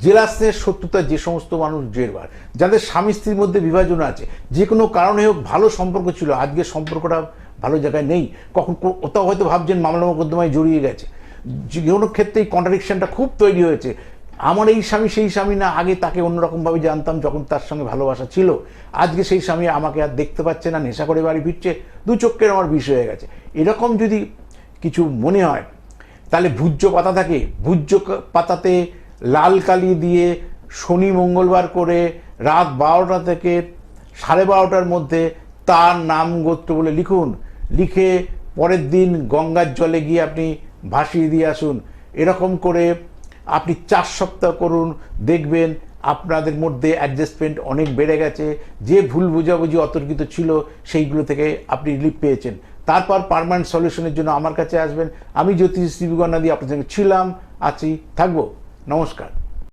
জেলাসের শত্রুতা যে সমস্ত মানুষ জেরবার, যাদের স্বামী স্ত্রীর মধ্যে বিভাজন আছে, যে কোনো কারণে হোক ভালো সম্পর্ক ছিল, আজকে সম্পর্কটা ভালো জায়গায় নেই, কখন কোথাও হয়তো ভাবছেন মামলা মোকদ্দমায় জড়িয়ে গেছে, যে কোনো ক্ষেত্রে এই কন্ট্রাডিকশনটা খুব তৈরি হয়েছে। আমার এই স্বামী সেই স্বামী না, আগে তাকে অন্যরকমভাবে জানতাম যখন তার সঙ্গে ভালোবাসা ছিল, আজকে সেই স্বামী আমাকে আর দেখতে পাচ্ছে না, নেশা করে বাড়ি ফিরছে, দু চক্ষের আমার বিষয় হয়ে গেছে। এরকম যদি কিছু মনে হয় তাহলে ভূজ্য পাতা থাকে, ভূজ্য পাতাতে লাল কালি দিয়ে শনি মঙ্গলবার করে রাত 12টা থেকে 12:30টার মধ্যে তার নাম গোত্র বলে লিখুন, লিখে পরের দিন গঙ্গার জলে গিয়ে আপনি ভাসিয়ে দিয়ে আসুন। এরকম করে আপনি 4 সপ্তাহ করুন, দেখবেন আপনাদের মধ্যে অ্যাডজাস্টমেন্ট অনেক বেড়ে গেছে, যে ভুল বোঝাবুঝি অতর্কিত ছিল সেইগুলো থেকে আপনি রিলিফ পেয়েছেন। তারপর পার্মানেন্ট সলিউশনের জন্য আমার কাছে আসবেন। আমি জ্যোতিষ শিবগণাদি আপনাদের সঙ্গে ছিলাম, আছি, থাকবো। নমস্কার।